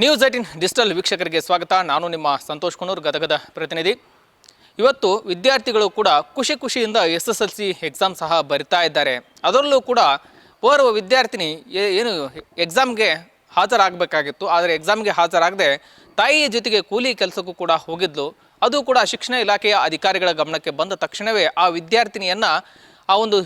News 18 digital ವೀಕ್ಷಕರಿಗೆ ಸ್ವಾಗತ. ನಾನು ನಿಮ್ಮ ಸಂತೋಷ್ ಕುನೂರ್, ಗದಗದ ಪ್ರತಿನಿಧಿ. ಇವತ್ತು ವಿದ್ಯಾರ್ಥಿಗಳು ಕೂಡ ಖುಷಿಯಿಂದ SSLC ಎಕ್ಸಾಮ್ ಸಹ ಬರಿತಾ ಇದ್ದಾರೆ. ಅದರಲ್ಲೂ ಕೂಡ ಓರ್ವ ವಿದ್ಯಾರ್ಥಿನಿ ಏನು ಎಕ್ಸಾಮ್ಗೆ ಹಾಜರಾಗಬೇಕಾಗಿತ್ತು, ಆದರೆ ಎಕ್ಸಾಮ್ಗೆ ಹಾಜರಾಗದೆ ತಾಯಿಯ ಜೊತೆಗೆ ಕೂಲಿ ಕೆಲಸಕ್ಕೂ ಕೂಡ ಹೋಗಿದ್ಲು. ಅದು ಕೂಡ ಶಿಕ್ಷಣ ಇಲಾಖೆಯ ಅಧಿಕಾರಿಗಳ ಗಮನಕ್ಕೆ ಬಂದ ತಕ್ಷಣವೇ ಆ ವಿದ್ಯಾರ್ಥಿನಿಯನ್ನು ಆ ಒಂದು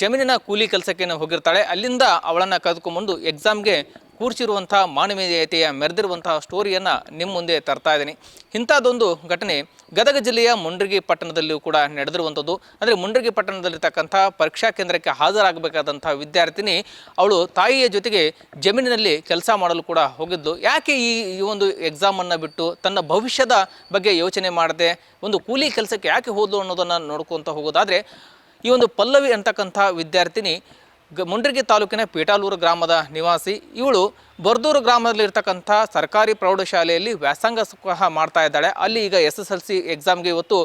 ಜಮೀನಿನ ಕೂಲಿ ಕೆಲಸಕ್ಕೆ ಹೋಗಿರ್ತಾಳೆ. ಅಲ್ಲಿಂದ ಅವಳನ್ನು ಕರೆದುಕೊಂಡ್ಬಂದು ಎಕ್ಸಾಮ್ಗೆ ಕೂರಿಸಿರುವಂಥ ಮಾನವೀಯತೆಯ ಮೆರೆದಿರುವಂತಹ ಸ್ಟೋರಿಯನ್ನು ನಿಮ್ಮ ಮುಂದೆ ತರ್ತಾ ಇದ್ದೀನಿ. ಇಂಥದ್ದೊಂದು ಘಟನೆ ಗದಗ ಜಿಲ್ಲೆಯ ಮುಂಡ್ರಿಗಿ ಪಟ್ಟಣದಲ್ಲಿಯೂ ಕೂಡ ನಡೆದಿರುವಂಥದ್ದು. ಅಂದರೆ ಮುಂಡ್ರಿಗಿ ಪಟ್ಟಣದಲ್ಲಿರ್ತಕ್ಕಂಥ ಪರೀಕ್ಷಾ ಕೇಂದ್ರಕ್ಕೆ ಹಾಜರಾಗಬೇಕಾದಂಥ ವಿದ್ಯಾರ್ಥಿನಿ ಅವಳು ತಾಯಿಯ ಜೊತೆಗೆ ಜಮೀನಿನಲ್ಲಿ ಕೆಲಸ ಮಾಡಲು ಕೂಡ ಹೋಗಿದ್ಲು. ಯಾಕೆ ಈ ಒಂದು ಎಕ್ಸಾಮನ್ನು ಬಿಟ್ಟು ತನ್ನ ಭವಿಷ್ಯದ ಬಗ್ಗೆ ಯೋಚನೆ ಮಾಡದೆ ಒಂದು ಕೂಲಿ ಕೆಲಸಕ್ಕೆ ಯಾಕೆ ಹೋದ್ಲು ಅನ್ನೋದನ್ನು ನೋಡ್ಕೊತ ಹೋಗೋದಾದರೆ, ಈ ಒಂದು ಪಲ್ಲವಿ ಅಂತಕ್ಕಂಥ ವಿದ್ಯಾರ್ಥಿನಿ ಮುಂಡ್ರಿಗಿ ತಾಲೂಕಿನ ಪೀಟಾಲೂರು ಗ್ರಾಮದ ನಿವಾಸಿ. ಇವಳು ಬರ್ದೂರು ಗ್ರಾಮದಲ್ಲಿರ್ತಕ್ಕಂಥ ಸರ್ಕಾರಿ ಪ್ರೌಢಶಾಲೆಯಲ್ಲಿ ವ್ಯಾಸಂಗ ಸಹ ಮಾಡ್ತಾ ಇದ್ದಾಳೆ. ಅಲ್ಲಿ ಈಗ SSLC ಎಕ್ಸಾಮ್ಗೆ ಇವತ್ತು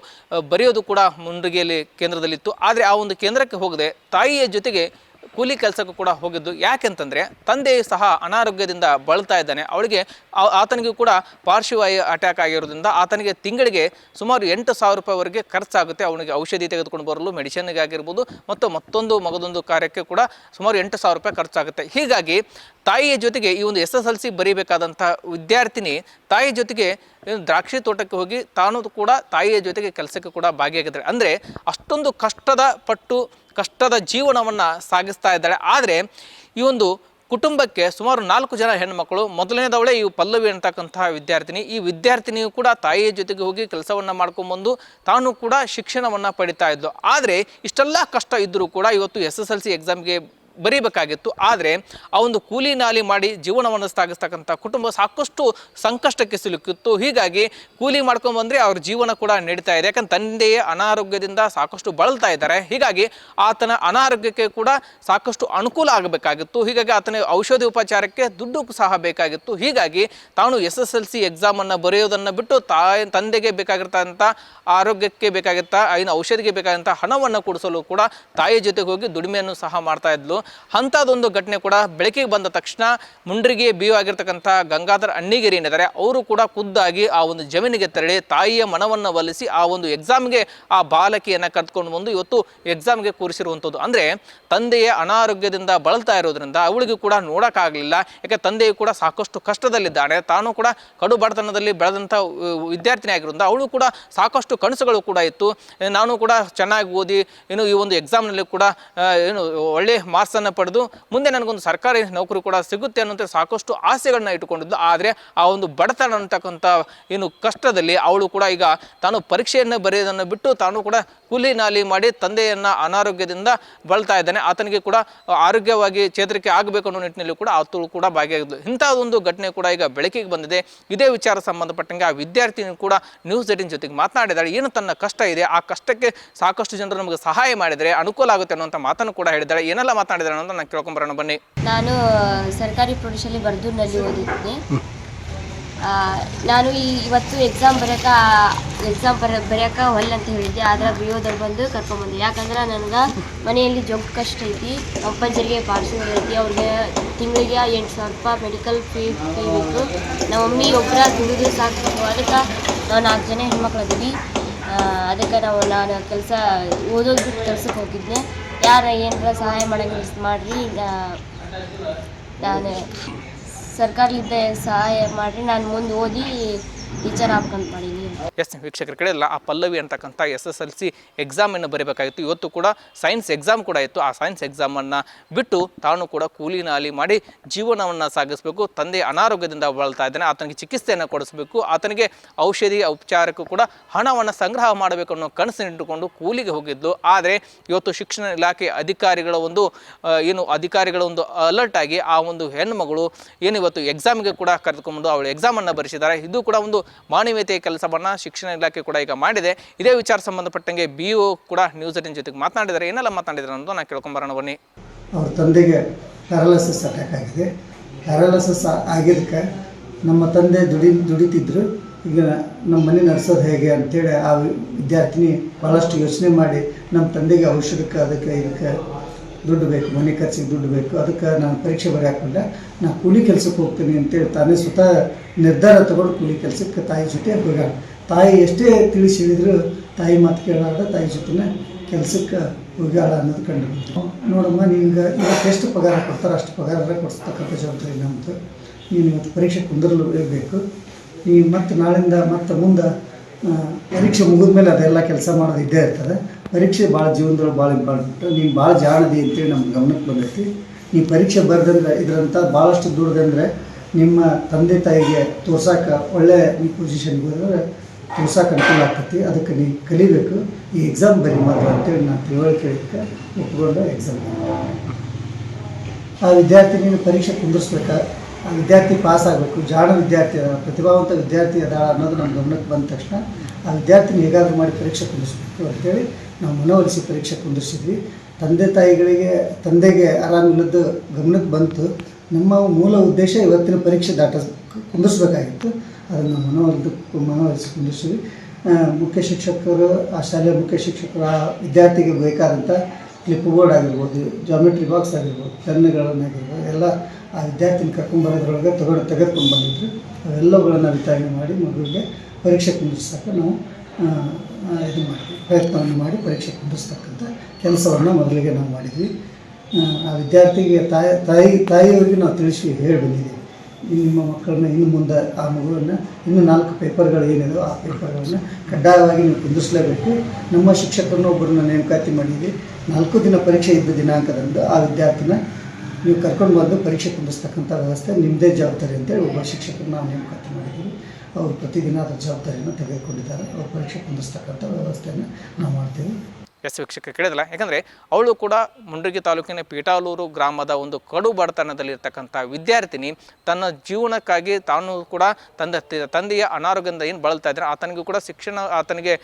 ಬರೆಯೋದು ಕೂಡ ಮುಂಡ್ರಿಗಿಯಲ್ಲಿ ಕೇಂದ್ರದಲ್ಲಿತ್ತು. ಆದರೆ ಆ ಒಂದು ಕೇಂದ್ರಕ್ಕೆ ಹೋಗದೆ ತಾಯಿಯ ಜೊತೆಗೆ ಕೂಲಿ ಕೆಲಸಕ್ಕೂ ಕೂಡ ಹೋಗಿದ್ದು. ಯಾಕೆಂತಂದರೆ ತಂದೆಯು ಸಹ ಅನಾರೋಗ್ಯದಿಂದ ಬಳಲ್ತಾ ಇದ್ದಾನೆ. ಅವಳಿಗೆ ಆತನಿಗೂ ಕೂಡ ಪಾರ್ಶ್ವವಾಯು ಅಟ್ಯಾಕ್ ಆಗಿರೋದ್ರಿಂದ ಆತನಿಗೆ ತಿಂಗಳಿಗೆ ಸುಮಾರು 8,000 ರೂಪಾಯಿವರೆಗೆ ಖರ್ಚಾಗುತ್ತೆ. ಅವನಿಗೆ ಔಷಧಿ ತೆಗೆದುಕೊಂಡು ಬರಲು, ಮೆಡಿಸಿನ್ಗೆ ಆಗಿರ್ಬೋದು, ಮತ್ತು ಮತ್ತೊಂದು ಮಗದೊಂದು ಕಾರ್ಯಕ್ಕೆ ಕೂಡ ಸುಮಾರು 8,000 ರೂಪಾಯಿ ಖರ್ಚಾಗುತ್ತೆ. ಹೀಗಾಗಿ ತಾಯಿಯ ಜೊತೆಗೆ ಈ ಒಂದು SSLC ಬರೀಬೇಕಾದಂಥ ವಿದ್ಯಾರ್ಥಿನಿ ತಾಯಿಯ ಜೊತೆಗೆ ದ್ರಾಕ್ಷಿ ತೋಟಕ್ಕೆ ಹೋಗಿ ತಾನು ಕೂಡ ತಾಯಿಯ ಜೊತೆಗೆ ಕೆಲಸಕ್ಕೆ ಕೂಡ ಭಾಗಿಯಾಗಿದ್ದಾರೆ. ಅಂದರೆ ಅಷ್ಟೊಂದು ಕಷ್ಟದ ಜೀವನವನ್ನು ಸಾಗಿಸ್ತಾ ಇದ್ದಾಳೆ. ಆದರೆ ಈ ಒಂದು ಕುಟುಂಬಕ್ಕೆ ಸುಮಾರು 4 ಜನ ಹೆಣ್ಮಕ್ಕಳು. ಮೊದಲನೇದವಳೇ ಈ ಪಲ್ಲವಿ ಅಂತಕ್ಕಂತಹ ವಿದ್ಯಾರ್ಥಿನಿ. ಈ ವಿದ್ಯಾರ್ಥಿನಿಯು ಕೂಡ ತಾಯಿಯ ಜೊತೆಗೆ ಹೋಗಿ ಕೆಲಸವನ್ನು ಮಾಡ್ಕೊಂಡ್ಬಂದು ತಾನು ಕೂಡ ಶಿಕ್ಷಣವನ್ನು ಪಡಿತಾ ಇದ್ಲು. ಆದರೆ ಇಷ್ಟೆಲ್ಲ ಕಷ್ಟ ಇದ್ದರೂ ಕೂಡ ಇವತ್ತು SSLC ಎಕ್ಸಾಮ್ಗೆ ಬರೀಬೇಕಾಗಿತ್ತು. ಆದರೆ ಆ ಒಂದು ಕೂಲಿ ನಾಲಿ ಮಾಡಿ ಜೀವನವನ್ನು ಸಾಗಿಸ್ತಕ್ಕಂಥ ಕುಟುಂಬ ಸಾಕಷ್ಟು ಸಂಕಷ್ಟಕ್ಕೆ ಸಿಲುಕಿತ್ತು. ಹೀಗಾಗಿ ಕೂಲಿ ಮಾಡ್ಕೊಂಡ್ಬಂದರೆ ಅವ್ರ ಜೀವನ ಕೂಡ ನಡೀತಾ ಇದೆ. ಯಾಕಂದ್ರೆ ತಂದೆಯ ಅನಾರೋಗ್ಯದಿಂದ ಸಾಕಷ್ಟು ಬಳಲ್ತಾ ಇದ್ದಾರೆ. ಹೀಗಾಗಿ ಆತನ ಅನಾರೋಗ್ಯಕ್ಕೆ ಕೂಡ ಸಾಕಷ್ಟು ಅನುಕೂಲ ಆಗಬೇಕಾಗಿತ್ತು. ಹೀಗಾಗಿ ಆತನ ಔಷಧಿ ಉಪಚಾರಕ್ಕೆ ದುಡ್ಡು ಸಹ ಬೇಕಾಗಿತ್ತು. ಹೀಗಾಗಿ ತಾನು SSLC ಎಕ್ಸಾಮನ್ನು ಬರೆಯೋದನ್ನು ಬಿಟ್ಟು ತಂದೆಗೆ ಬೇಕಾಗಿರ್ತಂಥ ಆರೋಗ್ಯಕ್ಕೆ ಬೇಕಾಗಿರ್ತ ಔಷಧಿಗೆ ಬೇಕಾದಂಥ ಹಣವನ್ನು ಕೊಡಿಸಲು ಕೂಡ ತಾಯಿಯ ಜೊತೆಗೆ ಹೋಗಿ ದುಡಿಮೆಯನ್ನು ಸಹ ಮಾಡ್ತಾ ಇದ್ಲು. ಅಂಥದ್ದೊಂದು ಘಟನೆ ಕೂಡ ಬೆಳಕಿಗೆ ಬಂದ ತಕ್ಷಣ ಮುಂಡ್ರಿಗಿ BO ಆಗಿರ್ತಕ್ಕಂಥ ಗಂಗಾಧರ್ ಅಣ್ಣಿಗೇರಿ ಏನಿದ್ದಾರೆ, ಅವರು ಕೂಡ ಖುದ್ದಾಗಿ ಆ ಒಂದು ಜಮೀನಿಗೆ ತೆರಳಿ ತಾಯಿಯ ಮನವನ್ನು ಒಲಿಸಿ ಆ ಒಂದು ಎಕ್ಸಾಮ್ಗೆ ಆ ಬಾಲಕಿಯನ್ನು ಕರೆದುಕೊಂಡು ಬಂದು ಇವತ್ತು ಎಕ್ಸಾಮ್ಗೆ ಕೂರಿಸಿರುವಂಥದ್ದು. ಅಂದರೆ ತಂದೆಯ ಅನಾರೋಗ್ಯದಿಂದ ಬಳಲ್ತಾ ಇರೋದ್ರಿಂದ ಅವಳಿಗೂ ಕೂಡ ನೋಡೋಕ್ಕಾಗಲಿಲ್ಲ. ಯಾಕೆ ತಂದೆಯು ಕೂಡ ಸಾಕಷ್ಟು ಕಷ್ಟದಲ್ಲಿದ್ದಾನೆ. ತಾನು ಕೂಡ ಕಡು ಬಡತನದಲ್ಲಿ ಬೆಳೆದಂಥ ವಿದ್ಯಾರ್ಥಿನಿ ಆಗಿರೋದ್ರಿಂದ ಅವಳು ಕೂಡ ಸಾಕಷ್ಟು ಕನಸುಗಳು ಕೂಡ ಇತ್ತು. ನಾನು ಕೂಡ ಚೆನ್ನಾಗಿ ಓದಿ ಈ ಒಂದು ಎಕ್ಸಾಮ್ನಲ್ಲಿ ಕೂಡ ಒಳ್ಳೆ ಮಾರ್ಕ್ಸನ್ನು ಪಡೆದು ಮುಂದೆ ನನಗೊಂದು ಸರ್ಕಾರಿ ನೌಕರಿ ಕೂಡ ಸಿಗುತ್ತೆ ಅನ್ನೋಂಥ ಸಾಕಷ್ಟು ಆಸೆಗಳನ್ನ ಇಟ್ಟುಕೊಂಡಿದ್ದು. ಆದರೆ ಆ ಒಂದು ಬಡತನ ಅಂತಕ್ಕಂಥ ಕಷ್ಟದಲ್ಲಿ ಅವಳು ಕೂಡ ಈಗ ತಾನು ಪರೀಕ್ಷೆಯನ್ನು ಬರೆಯೋದನ್ನು ಬಿಟ್ಟು ತಾನು ಕೂಡ ಕೂಲಿ ನಾಲಿ ಮಾಡಿ ತಂದೆಯನ್ನು ಅನಾರೋಗ್ಯದಿಂದ ಬಳಲ್ತಾ ಇದ್ದಾನೆ. ಆತನಿಗೆ ಕೂಡ ಆರೋಗ್ಯವಾಗಿ ಚೇತರಿಕೆ ಆಗಬೇಕು ಅನ್ನೋ ನಿಟ್ಟಿನಲ್ಲಿ ಕೂಡ ಆತಳು ಕೂಡ ಭಾಗಿಯಾಗಿದ್ದು. ಇಂಥದ್ದೊಂದು ಘಟನೆ ಕೂಡ ಈಗ ಬೆಳಕಿಗೆ ಬಂದಿದೆ. ಇದೇ ವಿಚಾರ ಸಂಬಂಧಪಟ್ಟಂಗೆ ಆ ವಿದ್ಯಾರ್ಥಿನಿ ಕೂಡ ನ್ಯೂಸ್ 18 ಜೊತೆಗೆ ಮಾತನಾಡಿದ್ದಾಳೆ. ಏನು ತನ್ನ ಕಷ್ಟ ಇದೆ, ಆ ಕಷ್ಟಕ್ಕೆ ಸಾಕಷ್ಟು ಜನರು ನಮಗೆ ಸಹಾಯ ಮಾಡಿದರೆ ಅನುಕೂಲ ಆಗುತ್ತೆ ಅನ್ನುವಂಥ ಮಾತನ್ನು ಕೂಡ ಹೇಳಿದ್ದಾಳೆ. ಏನೆಲ್ಲ ಮಾತನಾಡಿದಾರೆ ಅಂತ ನಾನು ಕೇಳ್ಕೊಂಬರೋಣ ಬನ್ನಿ. ನಾನು ಸರ್ಕಾರಿ ಪ್ರೌಢಶಾಲೆ ಬರ್ದೂರಿನಲ್ಲಿ ಓದಿದ್ದೆ. ನಾನು ಇವತ್ತು ಎಕ್ಸಾಮ್ ಬರೆಯೋಕೆ ಹೊಲ್ ಅಂತ ಹೇಳಿದ್ದೆ. ಆದರೆ BOದವ್ರು ಬಂದು ಕರ್ಕೊಂಬಂದೆ. ಯಾಕಂದ್ರೆ ನನಗೆ ಮನೆಯಲ್ಲಿ ಜೊಗ್ಗು ಕಷ್ಟ ಐತಿ. ಅಪ್ಪಂಜರಿಗೆ ಪಾರ್ಶ್ವ ಐತಿ. ಅವ್ರಿಗೆ ತಿಂಗಳಿಗೆ 8,000 ರೂಪಾಯಿ ಮೆಡಿಕಲ್ ಫೀ ಬೇಕು. ನಮ್ಮ ಮಮ್ಮಿ ಒಬ್ಬರ ದುಡಿದು ಸಾಕಬೇಕು. ಅದಕ್ಕೆ ನಾವು 4 ಜನ ಹೆಣ್ಮಕ್ಳು ಅದೀವಿ. ಅದಕ್ಕೆ ನಾನು ಓದೋದು ಬಿಟ್ಟು ಕೆಲ್ಸಕ್ಕೆ ಹೋಗಿದ್ದೆ. ಯಾರು ಏನಾರ ಸಹಾಯ ಮಾಡೋಂಗಿಲ್ಲ ಮಾಡಿರಿ, ನಾನು ಸರ್ಕಾರದಿಂದ ಸಹಾಯ ಮಾಡಿರಿ, ನಾನು ಮುಂದೆ ಓದಿ ಟೀಚರ್ ಆಗ್ಕೊಂಡು ಮಾಡೀನಿ. ಎಸ್ ವೀಕ್ಷಕರ ಕಡೆ ಎಲ್ಲ ಆ ಪಲ್ಲವಿ ಅಂತಕ್ಕಂಥ SSLC ಎಕ್ಸಾಮನ್ನು ಬರೀಬೇಕಾಗಿತ್ತು. ಇವತ್ತು ಕೂಡ ಸೈನ್ಸ್ ಎಕ್ಸಾಮ್ ಕೂಡ ಇತ್ತು. ಆ ಸೈನ್ಸ್ ಎಕ್ಸಾಮನ್ನು ಬಿಟ್ಟು ತಾನು ಕೂಡ ಕೂಲಿ ನಾಲಿ ಮಾಡಿ ಜೀವನವನ್ನು ಸಾಗಿಸಬೇಕು. ತಂದೆ ಅನಾರೋಗ್ಯದಿಂದ ಬಳಲ್ತಾ ಇದ್ದಾನೆ. ಆತನಿಗೆ ಚಿಕಿತ್ಸೆಯನ್ನು ಕೊಡಿಸಬೇಕು. ಆತನಿಗೆ ಔಷಧಿ ಉಪಚಾರಕ್ಕೂ ಕೂಡ ಹಣವನ್ನು ಸಂಗ್ರಹ ಮಾಡಬೇಕು ಅನ್ನೋ ಕನಸಿನಿಟ್ಟುಕೊಂಡು ಕೂಲಿಗೆ ಹೋಗಿದ್ದು. ಆದರೆ ಇವತ್ತು ಶಿಕ್ಷಣ ಇಲಾಖೆ ಅಧಿಕಾರಿಗಳ ಒಂದು ಅಲರ್ಟ್ ಆಗಿ ಆ ಒಂದು ಹೆಣ್ಣುಮಗಳು ಇವತ್ತು ಎಕ್ಸಾಮ್ಗೆ ಕೂಡ ಕರೆದುಕೊಂಡು ಅವಳು ಎಕ್ಸಾಮನ್ನು ಬರೆಸಿದ್ದಾರೆ. ಇದು ಕೂಡ ಒಂದು ಮಾನವೀಯತೆಯ ಕೆಲಸವನ್ನು ಶಿಕ್ಷಣ ಇಲಾಖೆ ಕೂಡ ಈಗ ಮಾಡಿದೆ. ಇದೇ ವಿಚಾರ ಸಂಬಂಧಪಟ್ಟಂಗೆ BO ಕೂಡ ನ್ಯೂಸ್ 18 ಜೊತೆಗೆ ಮಾತನಾಡಿದ್ದಾರೆ. ಏನೆಲ್ಲ ಮಾತನಾಡಿದ್ದಾರೆ ಅನ್ನೋದು ನಾನು ಕೇಳ್ಕೊಂಬರೋಣ ಬನ್ನಿ. ಅವ್ರ ತಂದೆಗೆ ಪ್ಯಾರಾಲಿಸಿಸ್ ಅಟ್ಯಾಕ್ ಆಗಿದೆ. ಪ್ಯಾರಾಲಿಸಿಸ್ ಆಗಿದ್ದಕ್ಕೆ ನಮ್ಮ ತಂದೆ ದುಡಿತಿದ್ರು. ಈಗ ನಮ್ಮ ಮನೆ ನಡೆಸೋದು ಹೇಗೆ ಅಂತೇಳಿ ಆ ವಿದ್ಯಾರ್ಥಿನಿ ಭಾಳಷ್ಟು ಯೋಚನೆ ಮಾಡಿ ನಮ್ಮ ತಂದೆಗೆ ಔಷಧಕ್ಕೆ ಅದಕ್ಕೆ ಇದಕ್ಕೆ ದುಡ್ಡು ಬೇಕು, ಮನೆ ಖರ್ಚಿಗೆ ದುಡ್ಡು ಬೇಕು, ಅದಕ್ಕೆ ನಾನು ಪರೀಕ್ಷೆ ಬರೆಯಾಕೊಂಡ ನಾನು ಕೂಲಿ ಕೆಲಸಕ್ಕೆ ಹೋಗ್ತೀನಿ ಅಂತೇಳಿ ತಾನೇ ಸ್ವತಃ ನಿರ್ಧಾರ ತಗೊಂಡು ಕೂಲಿ ಕೆಲಸಕ್ಕೆ ತಾಯಿ ಜೊತೆ ಹೋಗ್ಯಾಳ. ತಾಯಿ ಎಷ್ಟೇ ತಿಳಿಸಿ ಹೇಳಿದ್ರು ತಾಯಿ ಮಾತು ಕೇಳಾರ್ದ ತಾಯಿ ಜೊತೆನೇ ಕೆಲಸಕ್ಕೆ ಹೋಗ್ಯಾಳ ಅನ್ನೋದು ಕಂಡು. ನೋಡಮ್ಮ, ನಿಂಗೆ ಇವತ್ತು ಎಷ್ಟು ಪಗಾರ ಕೊಡ್ತಾರೆ ಅಷ್ಟು ಪಗಾರ ಕೊಡಿಸ್ತಕ್ಕಂಥ ಜವಾಬ್ದಾರಿ ನಮ್ಮದು. ನೀನು ಇವತ್ತು ಪರೀಕ್ಷೆ ಕುಂದಿರಲೇಬೇಕು. ಈ ಮತ್ತು ನಾಳಿಂದ ಮತ್ತು ಮುಂದೆ ಪರೀಕ್ಷೆ ಮುಗಿದ ಮೇಲೆ ಅದೆಲ್ಲ ಕೆಲಸ ಮಾಡೋದು ಇದ್ದೇ ಇರ್ತದೆ. ಪರೀಕ್ಷೆ ಭಾಳ ಜೀವನದೊಳಗೆ ಭಾಳ ಇಂಪಾರ್ಟೆಂಟ್. ನೀನು ಭಾಳ ಜಾಣದಿ ಅಂತೇಳಿ ನಮ್ಗೆ ಗಮನಕ್ಕೆ ಬಂದೈತಿ. ನೀ ಪರೀಕ್ಷೆ ಬರೆದಂದ್ರೆ ಇದರಂಥ ಭಾಳಷ್ಟು ದುಡ್ದಂದರೆ ನಿಮ್ಮ ತಂದೆ ತಾಯಿಗೆ ತೋರ್ಸೋಕೆ ಒಳ್ಳೆ ಈ ಪೊಸಿಷನ್ಗೆ ಹೋದ್ರೆ ತೋರ್ಸೋಕೆ ಅನುಕೂಲ ಆಗ್ತೈತಿ. ಅದಕ್ಕೆ ನೀ ಕಲಿಬೇಕು. ಈ ಎಕ್ಸಾಮ್ ಬರೀ ಮಾತ್ರ ಅಂತೇಳಿ ನಾನು ತಿಳುವಳಿಕೆ ಹೇಳಿದ್ದಕ್ಕೆ ಒಪ್ಪಿಕೊಂಡು ಎಕ್ಸಾಮ್ ಆ ವಿದ್ಯಾರ್ಥಿ ನೀನು ಪರೀಕ್ಷೆ ಕುಂದಿರ್ಸ್ಬೇಕು. ಆ ವಿದ್ಯಾರ್ಥಿ ಪಾಸ್ ಆಗಬೇಕು. ಜಾಣ ವಿದ್ಯಾರ್ಥಿ ಅದ, ಪ್ರತಿಭಾವಂತ ವಿದ್ಯಾರ್ಥಿ ಅದ ಅನ್ನೋದು ನಮ್ಮ ಗಮನಕ್ಕೆ ಬಂದ ತಕ್ಷಣ ಆ ವಿದ್ಯಾರ್ಥಿನ ಹೇಗಾದರೂ ಮಾಡಿ ಪರೀಕ್ಷೆ ಕುಂದಿಸ್ಬೇಕು ಅಂತೇಳಿ ನಾವು ಮನವೊಲಿಸಿ ಪರೀಕ್ಷೆ ಕುಂದಿರ್ಸಿದ್ವಿ. ತಂದೆ ತಾಯಿಗಳಿಗೆ ತಂದೆಗೆ ಆರಾಮಿಲ್ಲದ್ದು ಗಮನಕ್ಕೆ ಬಂತು. ನಮ್ಮ ಮೂಲ ಉದ್ದೇಶ ಇವತ್ತಿನ ಪರೀಕ್ಷೆ ಕುಂದಿಸ್ಬೇಕಾಗಿತ್ತು. ಅದನ್ನು ಮನವೊಲಿಸಿ ಕುಂದಿರ್ಸಿದ್ವಿ. ಮುಖ್ಯ ಶಿಕ್ಷಕರು, ಆ ಶಾಲೆಯ ಮುಖ್ಯ ಶಿಕ್ಷಕರು ಆ ವಿದ್ಯಾರ್ಥಿಗೆ ಬೇಕಾದಂಥ ಕ್ಲಿಪ್ ಬೋರ್ಡ್ ಆಗಿರ್ಬೋದು, ಜಾಮೆಟ್ರಿ ಬಾಕ್ಸ್ ಆಗಿರ್ಬೋದು, ಪೆನ್ನುಗಳನ್ನಾಗಿರ್ಬೋದು ಎಲ್ಲ ಆ ವಿದ್ಯಾರ್ಥಿನ ಕರ್ಕೊಂಬರೋದ್ರೊಳಗೆ ತೆಗೆದುಕೊಂಡು ಬಂದಿದ್ರು. ಅವೆಲ್ಲವುಗಳನ್ನು ವಿತರಣೆ ಮಾಡಿ ಮಗುವಿಗೆ ಪರೀಕ್ಷೆ ಕುಂದಿರ್ಸೋಕೆ ನಾವು ಇದು ಮಾಡಿದ್ವಿ. ಪ್ರಯತ್ನವನ್ನು ಮಾಡಿ ಪರೀಕ್ಷೆ ಕುಂದಿರ್ತಕ್ಕಂಥ ಕೆಲಸವನ್ನು ಮೊದಲಿಗೆ ನಾವು ಮಾಡಿದ್ವಿ. ಆ ವಿದ್ಯಾರ್ಥಿಗೆ ತಾಯಿಯವರಿಗೆ ನಾವು ತಿಳಿಸಿ ಹೇಳಿ ಬಂದಿದ್ದೀವಿ. ನಿಮ್ಮ ಮಕ್ಕಳನ್ನ ಇನ್ನು ಮುಂದೆ ಆ ಮಗುವನ್ನು ಇನ್ನೂ 4 ಪೇಪರ್ಗಳು ಏನಿದೆ ಆ ಪೇಪರ್ಗಳನ್ನು ಕಡ್ಡಾಯವಾಗಿ ನೀವು ಕುಂದಿಸಲೇಬೇಕು. ನಮ್ಮ ಶಿಕ್ಷಕರನ್ನ ಒಬ್ಬರನ್ನ ನೇಮಕಾತಿ ಮಾಡಿದ್ವಿ. 4 ದಿನ ಪರೀಕ್ಷೆ ಇದ್ದ ದಿನಾಂಕದಂದು ಆ ವಿದ್ಯಾರ್ಥಿನ ನೀವು ಕರ್ಕೊಂಡು ಬಂದು ಪರೀಕ್ಷೆ ಕುಂದಿಸ್ತಕ್ಕಂಥ ವ್ಯವಸ್ಥೆ ನಿಮ್ಮದೇ ಜವಾಬ್ದಾರಿ ಅಂತೇಳಿ ಒಬ್ಬ ಶಿಕ್ಷಕರನ್ನ ನಾವು ನೇಮಕಾತಿ ಮಾಡಿದ್ದೀವಿ. ಅವರು ಪ್ರತಿದಿನ ಅದರ ಜವಾಬ್ದಾರಿಯನ್ನು ತೆಗೆದುಕೊಂಡಿದ್ದಾರೆ. ಅವ್ರು ಪರೀಕ್ಷೆ ಕುಂದಿಸ್ತಕ್ಕಂಥ ವ್ಯವಸ್ಥೆಯನ್ನು ನಾವು ಮಾಡ್ತೀವಿ. ಎಸ್ ವೀಕ್ಷಕ ಕೇಳಿದಲ್ಲ, ಯಾಕಂದರೆ ಅವಳು ಕೂಡ ಮುಂಡ್ರಿಗಿ ತಾಲೂಕಿನ ಪೀಠಾಲೂರು ಗ್ರಾಮದ ಒಂದು ಕಡು ಬಡತನದಲ್ಲಿರ್ತಕ್ಕಂಥ ವಿದ್ಯಾರ್ಥಿನಿ ತನ್ನ ಜೀವನಕ್ಕಾಗಿ ತಾನು ಕೂಡ ತಂದೆಯ ಅನಾರೋಗ್ಯದಿಂದ ಏನು ಬಳಲ್ತಾ ಇದ್ದಾರೆ ಆತನಿಗೂ ಕೂಡ ಶಿಕ್ಷಣ, ಆತನಿಗೆ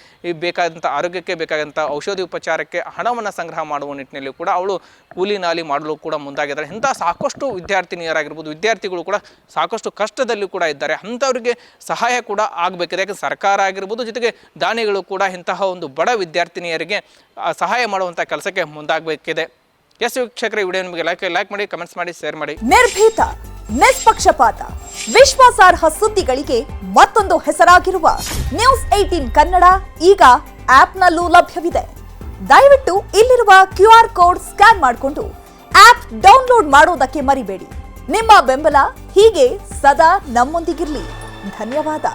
ಬೇಕಾದಂಥ ಆರೋಗ್ಯಕ್ಕೆ ಬೇಕಾದಂಥ ಔಷಧಿ ಉಪಚಾರಕ್ಕೆ ಹಣವನ್ನು ಸಂಗ್ರಹ ಮಾಡುವ ನಿಟ್ಟಿನಲ್ಲಿ ಕೂಡ ಅವಳು ಕೂಲಿ ನಾಲಿ ಮಾಡಲು ಕೂಡ ಮುಂದಾಗಿದ್ದಾರೆ. ಇಂಥ ಸಾಕಷ್ಟು ವಿದ್ಯಾರ್ಥಿನಿಯರಾಗಿರ್ಬೋದು, ವಿದ್ಯಾರ್ಥಿಗಳು ಕೂಡ ಸಾಕಷ್ಟು ಕಷ್ಟದಲ್ಲಿ ಕೂಡ ಇದ್ದಾರೆ. ಅಂಥವ್ರಿಗೆ ಸಹಾಯ ಕೂಡ ಆಗಬೇಕಿದೆ. ಯಾಕಂದರೆ ಸರ್ಕಾರ ಆಗಿರ್ಬೋದು, ಜೊತೆಗೆ ದಾನಿಗಳು ಕೂಡ ಇಂತಹ ಒಂದು ಬಡ ವಿದ್ಯಾರ್ಥಿನಿಯರಿಗೆ ಸಹಾಯ ಮಾಡುವಂಥ ಕೆಲಸಕ್ಕೆ ಮುಂದಾಗಬೇಕಿದೆ. ಎಸ್ ವೀಕ್ಷಕರೇ, ವಿಡಿಯೋ ನಿಮಗೆ ಲೈಕ್ ಮಾಡಿ, ಕಮೆಂಟ್ಸ್ ಮಾಡಿ, ಶೇರ್ ಮಾಡಿ. ನಿರ್ಭೀತ, ನಿಷ್ಪಕ್ಷಪಾತ, ವಿಶ್ವಾಸಾರ್ಹ ಸುದ್ದಿಗಳಿಗೆ ಮತ್ತೊಂದು ಹೆಸರಾಗಿರುವ ನ್ಯೂಸ್ 18 ಕನ್ನಡ ಈಗ ಆಪ್ನಲ್ಲೂ ಲಭ್ಯವಿದೆ. ದಯವಿಟ್ಟು ಇಲ್ಲಿರುವ QR ಕೋಡ್ ಸ್ಕ್ಯಾನ್ ಮಾಡಿಕೊಂಡು ಆಪ್ ಡೌನ್ಲೋಡ್ ಮಾಡೋದಕ್ಕೆ ಮರಿಬೇಡಿ. ನಿಮ್ಮ ಬೆಂಬಲ ಹೀಗೆ ಸದಾ ನಮ್ಮೊಂದಿಗಿರಲಿ. ಧನ್ಯವಾದ.